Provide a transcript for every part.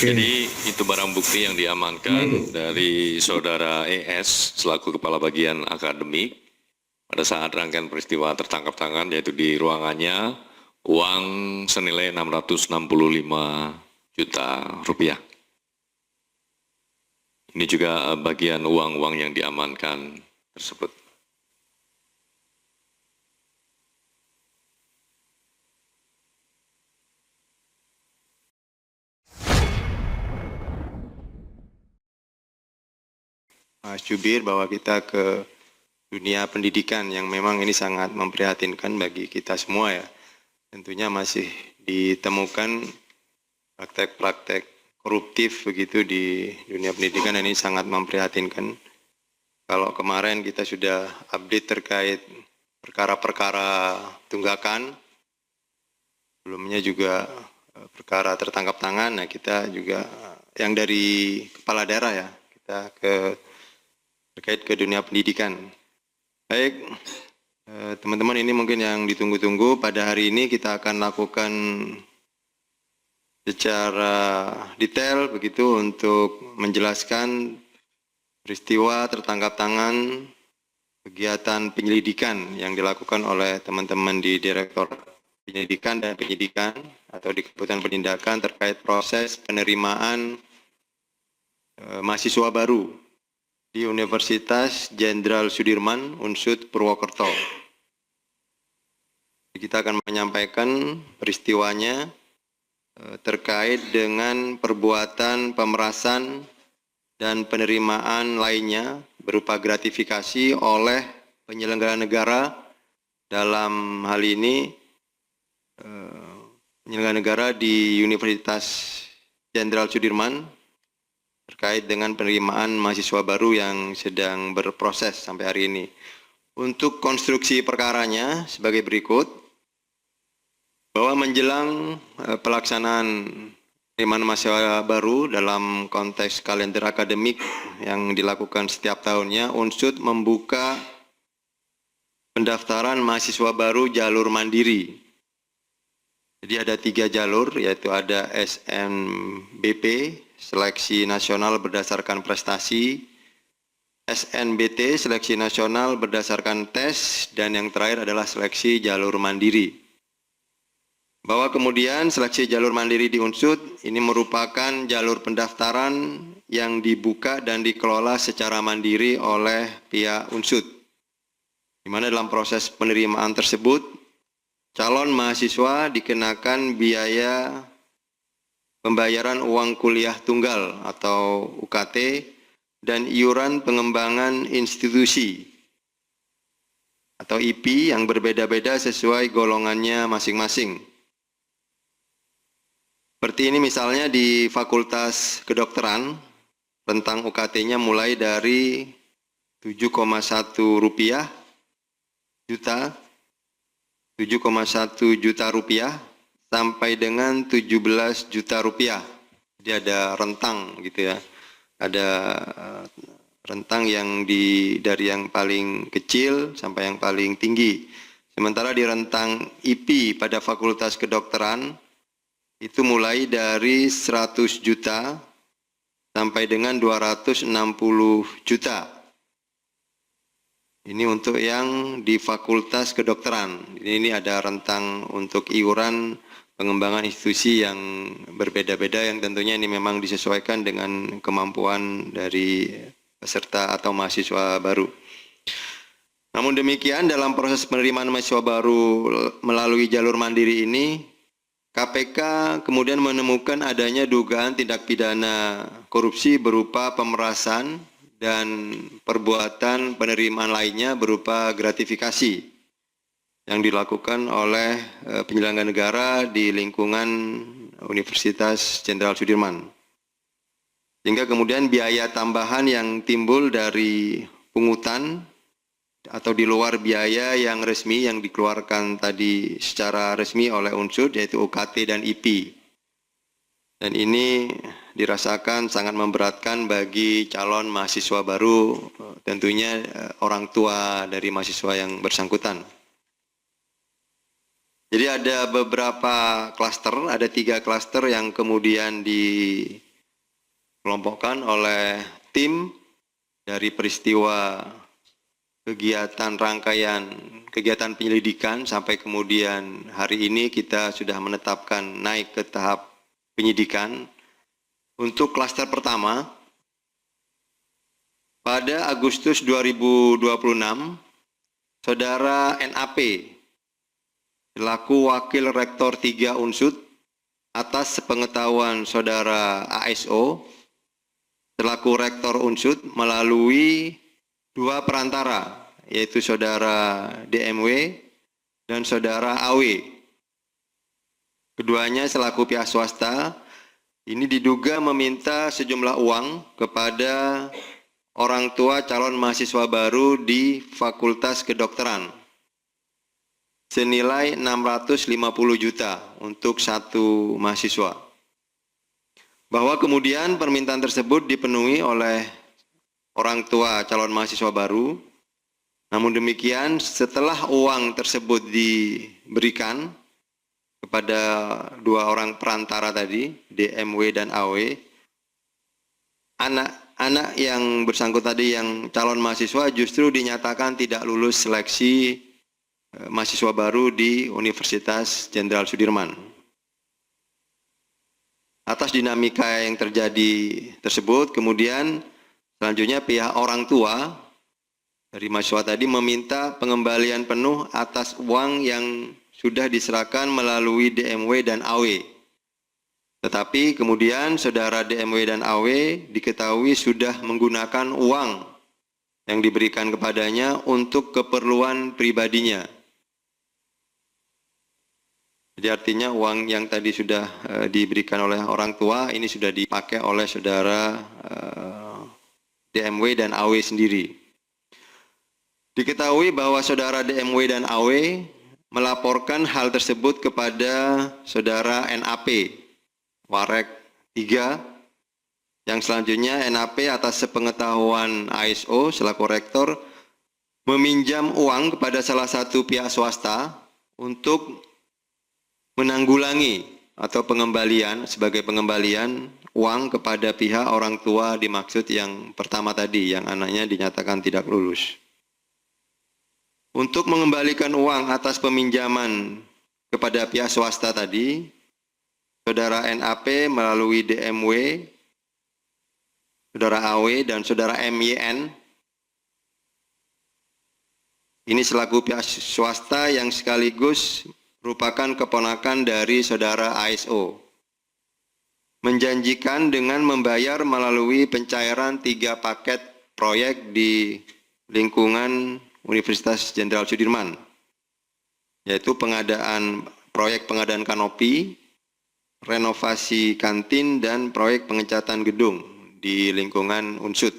Jadi itu barang bukti yang diamankan dari saudara ES selaku kepala bagian akademik pada saat rangkaian peristiwa tertangkap tangan, yaitu di ruangannya uang senilai 665 juta rupiah. Ini juga bagian uang-uang yang diamankan tersebut. Mas Jubir, bahwa kita ke dunia pendidikan yang memang ini sangat memprihatinkan bagi kita semua ya. Tentunya masih ditemukan praktek-praktek koruptif begitu di dunia pendidikan, ini sangat memprihatinkan. Kalau kemarin kita sudah update terkait perkara-perkara tunggakan, sebelumnya juga perkara tertangkap tangan, nah kita juga yang dari kepala daerah ya, kita terkait ke dunia pendidikan. Baik, teman-teman, ini mungkin yang ditunggu-tunggu. Pada hari ini kita akan lakukan secara detail begitu untuk menjelaskan peristiwa tertangkap tangan kegiatan penyelidikan yang dilakukan oleh teman-teman di Direktorat Penyelidikan dan Penyidikan atau di Keputusan Penindakan terkait proses penerimaan mahasiswa baru di Universitas Jenderal Sudirman, Unsud Purwokerto. Kita akan menyampaikan peristiwanya terkait dengan perbuatan pemerasan dan penerimaan lainnya berupa gratifikasi oleh penyelenggara negara, dalam hal ini penyelenggara negara di Universitas Jenderal Sudirman, terkait dengan penerimaan mahasiswa baru yang sedang berproses sampai hari ini. Untuk konstruksi perkaranya sebagai berikut, bahwa menjelang pelaksanaan penerimaan mahasiswa baru dalam konteks kalender akademik yang dilakukan setiap tahunnya, Unsud membuka pendaftaran mahasiswa baru jalur mandiri. Jadi ada 3 jalur, yaitu ada SNBP, Seleksi Nasional Berdasarkan Prestasi, SNBT, Seleksi Nasional Berdasarkan Tes, dan yang terakhir adalah Seleksi Jalur Mandiri. Bahwa kemudian seleksi jalur mandiri di Unsud ini merupakan jalur pendaftaran yang dibuka dan dikelola secara mandiri oleh pihak Unsud, di mana dalam proses penerimaan tersebut calon mahasiswa dikenakan biaya pembayaran uang kuliah tunggal atau UKT dan iuran pengembangan institusi atau IP yang berbeda-beda sesuai golongannya masing-masing. Seperti ini misalnya di Fakultas Kedokteran, rentang UKT-nya mulai dari 7,1 juta rupiah sampai dengan 17 juta rupiah. Jadi ada rentang gitu ya. Ada rentang yang dari yang paling kecil sampai yang paling tinggi. Sementara di rentang IP pada Fakultas Kedokteran itu mulai dari 100 juta sampai dengan 260 juta. Ini untuk yang di Fakultas Kedokteran. Ini ada rentang untuk iuran pengembangan institusi yang berbeda-beda, yang tentunya ini memang disesuaikan dengan kemampuan dari peserta atau mahasiswa baru. Namun demikian, dalam proses penerimaan mahasiswa baru melalui jalur mandiri ini, KPK kemudian menemukan adanya dugaan tindak pidana korupsi berupa pemerasan dan perbuatan penerimaan lainnya berupa gratifikasi yang dilakukan oleh penyelenggara negara di lingkungan Universitas Jenderal Sudirman. Sehingga kemudian biaya tambahan yang timbul dari pungutan atau di luar biaya yang resmi yang dikeluarkan tadi secara resmi oleh Unsud, yaitu UKT dan IP. Dan ini dirasakan sangat memberatkan bagi calon mahasiswa baru, tentunya orang tua dari mahasiswa yang bersangkutan. Jadi ada beberapa klaster, ada 3 klaster yang kemudian dikelompokkan oleh tim dari peristiwa kegiatan rangkaian kegiatan penyelidikan sampai kemudian hari ini kita sudah menetapkan naik ke tahap penyidikan. Untuk klaster pertama, pada Agustus 2026, Saudara NAP selaku Wakil Rektor 3 Unsud atas sepengetahuan Saudara ASO selaku Rektor Unsud melalui 2 perantara, yaitu Saudara DMW dan Saudara AW. Keduanya selaku pihak swasta, ini diduga meminta sejumlah uang kepada orang tua calon mahasiswa baru di Fakultas Kedokteran senilai 650 juta untuk satu mahasiswa. Bahwa kemudian permintaan tersebut dipenuhi oleh orang tua calon mahasiswa baru. Namun demikian, setelah uang tersebut diberikan kepada 2 orang perantara tadi, DMW dan AW, anak yang bersangkutan tadi yang calon mahasiswa justru dinyatakan tidak lulus seleksi mahasiswa baru di Universitas Jenderal Sudirman. Atas dinamika yang terjadi tersebut, kemudian selanjutnya pihak orang tua dari mahasiswa tadi meminta pengembalian penuh atas uang yang sudah diserahkan melalui DMW dan AW. Tetapi kemudian Saudara DMW dan AW diketahui sudah menggunakan uang yang diberikan kepadanya untuk keperluan pribadinya. Jadi artinya uang yang tadi sudah diberikan oleh orang tua ini sudah dipakai oleh Saudara DMW dan AW sendiri. Diketahui bahwa Saudara DMW dan AW melaporkan hal tersebut kepada Saudara NAP, Warek 3, yang selanjutnya NAP atas sepengetahuan ASO selaku rektor meminjam uang kepada salah satu pihak swasta untuk menanggulangi atau pengembalian sebagai pengembalian uang kepada pihak orang tua dimaksud yang pertama tadi, yang anaknya dinyatakan tidak lulus. Untuk mengembalikan uang atas peminjaman kepada pihak swasta tadi, Saudara NAP melalui DMW, Saudara AW, dan Saudara MYN, ini selaku pihak swasta yang sekaligus merupakan keponakan dari Saudara ASO, menjanjikan dengan membayar melalui pencairan 3 paket proyek di lingkungan Universitas Jenderal Sudirman, yaitu proyek pengadaan kanopi, renovasi kantin, dan proyek pengecatan gedung di lingkungan Unsud.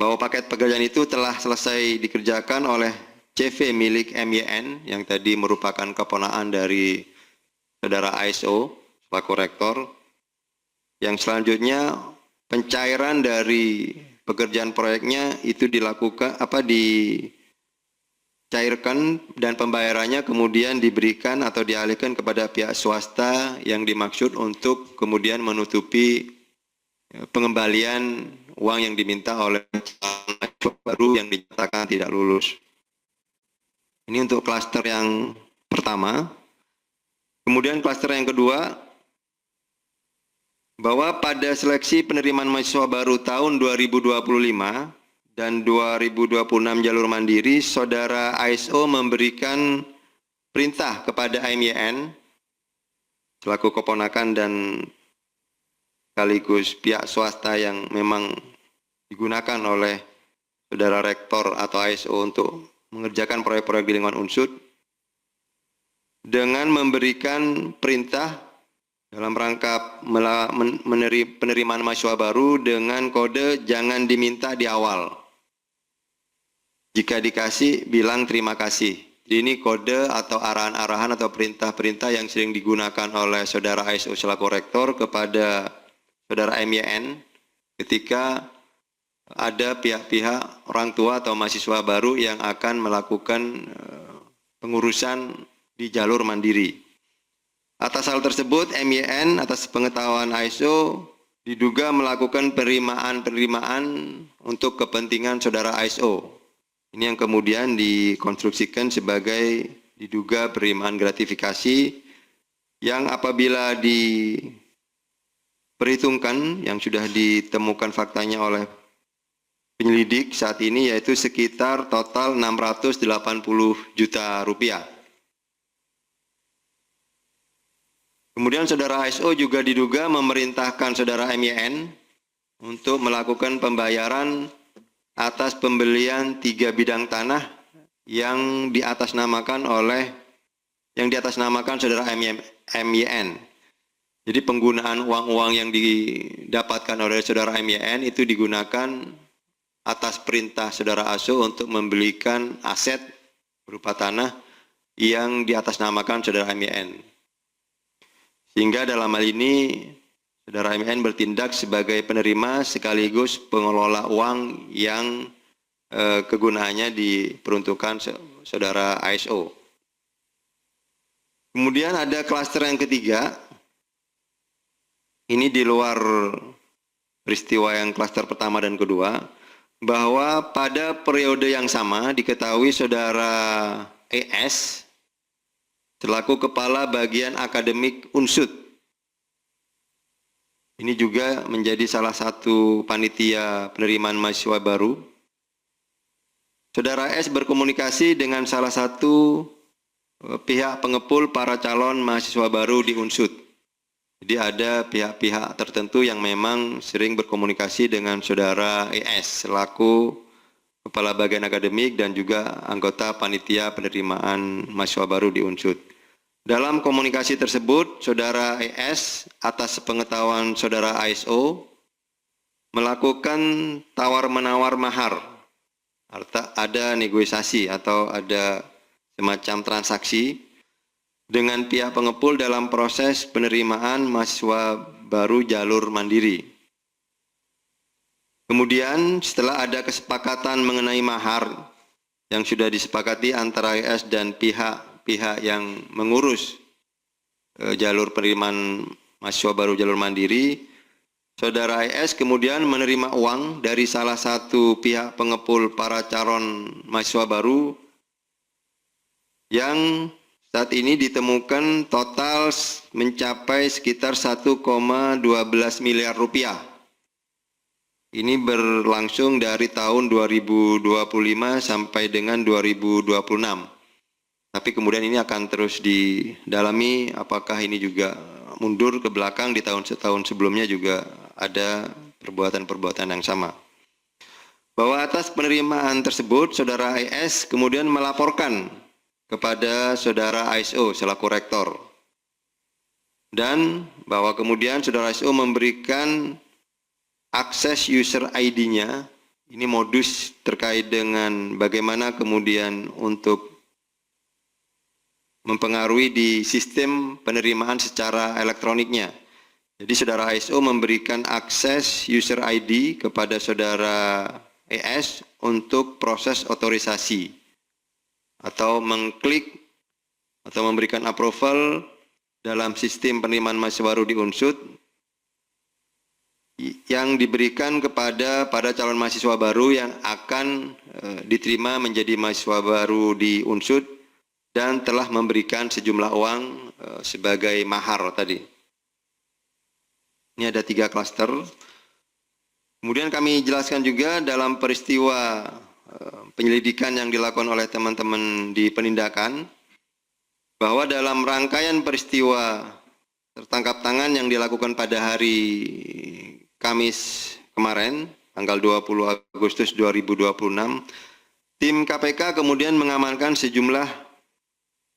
Bahwa paket pekerjaan itu telah selesai dikerjakan oleh CV milik MYN yang tadi merupakan keponakan dari Saudara ASO selaku rektor, yang selanjutnya pencairan dari pekerjaan proyeknya itu dicairkan dan pembayarannya kemudian diberikan atau dialihkan kepada pihak swasta yang dimaksud untuk kemudian menutupi pengembalian uang yang diminta oleh mahasiswa baru yang dinyatakan tidak lulus. Ini untuk klaster yang pertama. Kemudian klaster yang kedua, bahwa pada seleksi penerimaan mahasiswa baru tahun 2025 dan 2026 jalur mandiri, Saudara ASO memberikan perintah kepada MYN selaku keponakan dan sekaligus pihak swasta yang memang digunakan oleh Saudara Rektor atau ASO untuk mengerjakan proyek-proyek di lingkungan Unsud, dengan memberikan perintah dalam rangka penerimaan mahasiswa baru dengan kode jangan diminta di awal. Jika dikasih, bilang terima kasih. Ini kode atau arahan-arahan atau perintah-perintah yang sering digunakan oleh Saudara ASO selaku rektor kepada Saudara MYN ketika ada pihak-pihak orang tua atau mahasiswa baru yang akan melakukan pengurusan di jalur mandiri. Atas hal tersebut, MYN atas pengetahuan ASO diduga melakukan penerimaan untuk kepentingan saudara ASO. Ini yang kemudian dikonstruksikan sebagai diduga penerimaan gratifikasi yang apabila diperhitungkan yang sudah ditemukan faktanya oleh penyelidik saat ini yaitu sekitar total 680 juta rupiah. Kemudian saudara ASO juga diduga memerintahkan saudara MYN untuk melakukan pembayaran atas pembelian 3 bidang tanah yang diatasnamakan saudara MYN. Jadi penggunaan uang-uang yang didapatkan oleh saudara MYN itu digunakan atas perintah saudara ASO untuk membelikan aset berupa tanah yang diatasnamakan saudara MYN. Sehingga dalam hal ini saudara MYN bertindak sebagai penerima sekaligus pengelola uang yang kegunaannya diperuntukkan saudara ASO. Kemudian ada klaster yang ketiga, ini di luar peristiwa yang klaster pertama dan kedua, bahwa pada periode yang sama diketahui saudara ES selaku Kepala Bagian Akademik Unsud. Ini juga menjadi salah satu panitia penerimaan mahasiswa baru. Saudara S berkomunikasi dengan salah satu pihak pengepul para calon mahasiswa baru di Unsud. Jadi ada pihak-pihak tertentu yang memang sering berkomunikasi dengan saudara ES selaku Kepala Bagian Akademik dan juga anggota panitia penerimaan mahasiswa baru di Unsud. Dalam komunikasi tersebut, saudara ES atas pengetahuan saudara ASO melakukan tawar-menawar mahar. Ada negosiasi atau ada semacam transaksi dengan pihak pengepul dalam proses penerimaan mahasiswa baru jalur mandiri. Kemudian setelah ada kesepakatan mengenai mahar yang sudah disepakati antara ES dan pihak yang mengurus jalur penerimaan mahasiswa baru jalur mandiri, saudara ES kemudian menerima uang dari salah satu pihak pengepul para calon mahasiswa baru yang saat ini ditemukan total mencapai sekitar 1,12 miliar rupiah. Ini berlangsung dari tahun 2025 sampai dengan 2026. Tapi kemudian ini akan terus didalami apakah ini juga mundur ke belakang di tahun-tahun sebelumnya juga ada perbuatan-perbuatan yang sama. Bahwa atas penerimaan tersebut, saudara ES kemudian melaporkan kepada saudara ASO selaku rektor. Dan bahwa kemudian saudara ASO memberikan akses user ID-nya, ini modus terkait dengan bagaimana kemudian untuk mempengaruhi di sistem penerimaan secara elektroniknya. Jadi saudara ASO memberikan akses user ID kepada saudara ES untuk proses otorisasi atau mengklik atau memberikan approval dalam sistem penerimaan mahasiswa baru di Unsud yang diberikan kepada calon mahasiswa baru yang akan diterima menjadi mahasiswa baru di Unsud dan telah memberikan sejumlah uang sebagai mahar tadi. Ini ada 3 klaster. Kemudian kami jelaskan juga dalam peristiwa penyelidikan yang dilakukan oleh teman-teman di penindakan, bahwa dalam rangkaian peristiwa tertangkap tangan yang dilakukan pada hari Kamis kemarin, tanggal 20 Agustus 2026, tim KPK kemudian mengamankan sejumlah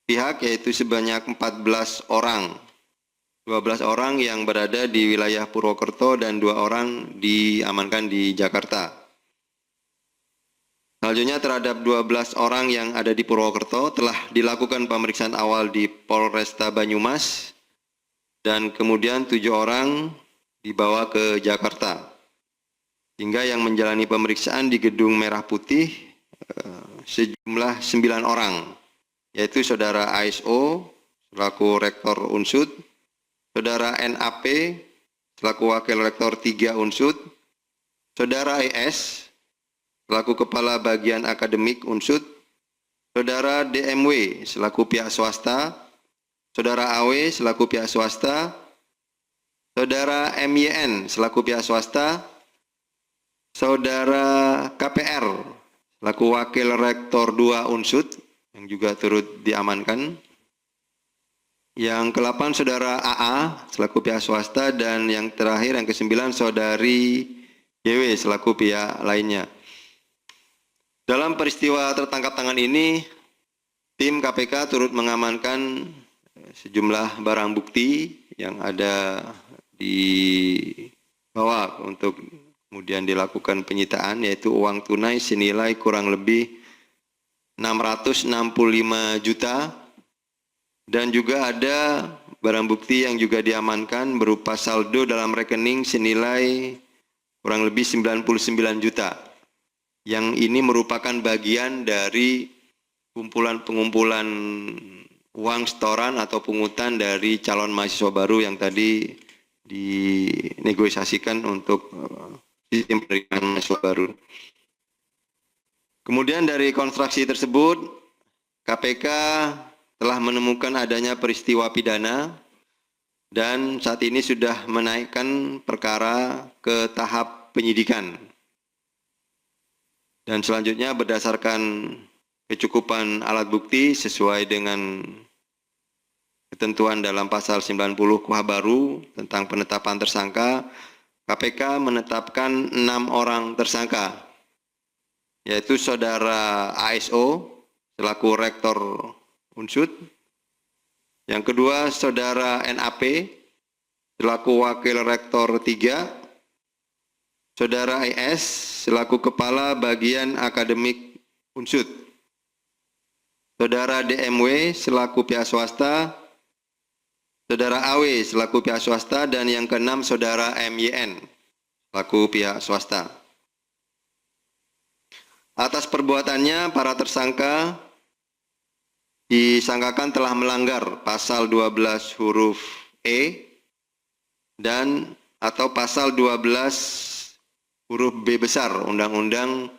pihak yaitu sebanyak 14 orang. 12 orang yang berada di wilayah Purwokerto dan 2 orang diamankan di Jakarta. Selanjutnya terhadap 12 orang yang ada di Purwokerto telah dilakukan pemeriksaan awal di Polresta Banyumas dan kemudian 7 orang dibawa ke Jakarta. Hingga yang menjalani pemeriksaan di Gedung Merah Putih sejumlah 9 orang. Yaitu saudara ASO selaku rektor Unsud, saudara NAP selaku Wakil Rektor 3 Unsud, Saudara ES selaku Kepala Bagian Akademik Unsud, Saudara DMW selaku pihak swasta, Saudara AW selaku pihak swasta, Saudara MYN selaku pihak swasta, Saudara KPR selaku Wakil Rektor 2 Unsud yang juga turut diamankan. Yang ke-8 Saudara AA selaku pihak swasta, dan yang terakhir yang ke-9 Saudari YW selaku pihak lainnya. Dalam peristiwa tertangkap tangan ini, tim KPK turut mengamankan sejumlah barang bukti yang ada dibawa untuk kemudian dilakukan penyitaan, yaitu uang tunai senilai kurang lebih 665 juta, dan juga ada barang bukti yang juga diamankan berupa saldo dalam rekening senilai kurang lebih 99 juta. Yang ini merupakan bagian dari pengumpulan uang setoran atau pungutan dari calon mahasiswa baru yang tadi dinegosiasikan untuk sistem penerimaan mahasiswa baru. Kemudian dari konstruksi tersebut, KPK telah menemukan adanya peristiwa pidana dan saat ini sudah menaikkan perkara ke tahap penyidikan. Dan selanjutnya berdasarkan kecukupan alat bukti sesuai dengan ketentuan dalam pasal 90 KUH baru tentang penetapan tersangka, KPK menetapkan 6 orang tersangka, yaitu Saudara ASO selaku Rektor Unsud, yang kedua Saudara NAP selaku Wakil Rektor 3, Saudara ES selaku Kepala Bagian Akademik Unsud, Saudara DMW selaku pihak swasta, Saudara AW selaku pihak swasta, dan yang keenam Saudara MYN selaku pihak swasta. Atas perbuatannya, para tersangka disangkakan telah melanggar pasal 12 huruf E dan atau pasal 12 huruf B besar Undang-Undang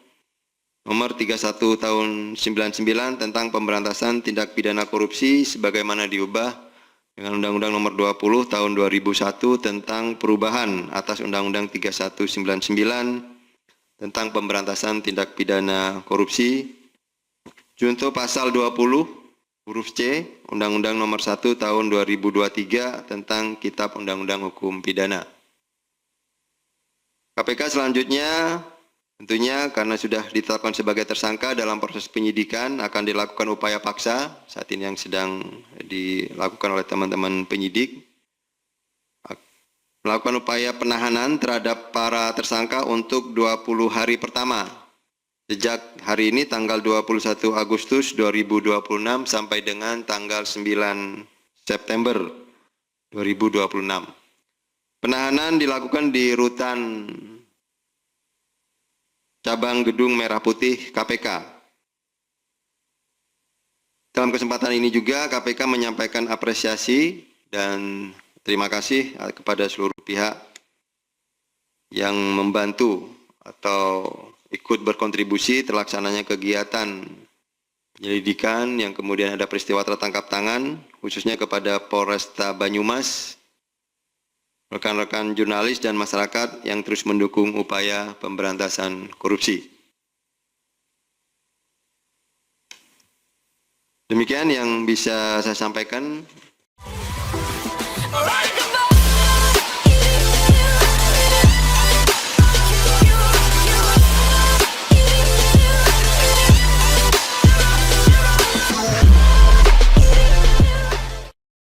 Nomor 31 Tahun 99 tentang Pemberantasan Tindak Pidana Korupsi sebagaimana diubah dengan Undang-Undang Nomor 20 Tahun 2001 tentang perubahan atas Undang-Undang 3199 tentang Pemberantasan Tindak Pidana Korupsi. Junto pasal 20 huruf C Undang-Undang Nomor 1 Tahun 2023 tentang Kitab Undang-Undang Hukum Pidana. KPK selanjutnya tentunya karena sudah ditetapkan sebagai tersangka, dalam proses penyidikan akan dilakukan upaya paksa saat ini yang sedang dilakukan oleh teman-teman penyidik, melakukan upaya penahanan terhadap para tersangka untuk 20 hari pertama sejak hari ini tanggal 21 Agustus 2026 sampai dengan tanggal 9 September 2026. Penahanan dilakukan di rutan Cabang Gedung Merah Putih KPK. Dalam kesempatan ini juga KPK menyampaikan apresiasi dan terima kasih kepada seluruh pihak yang membantu atau ikut berkontribusi terlaksananya kegiatan penyelidikan yang kemudian ada peristiwa tertangkap tangan, khususnya kepada Polresta Banyumas, rekan-rekan jurnalis dan masyarakat yang terus mendukung upaya pemberantasan korupsi. Demikian yang bisa saya sampaikan.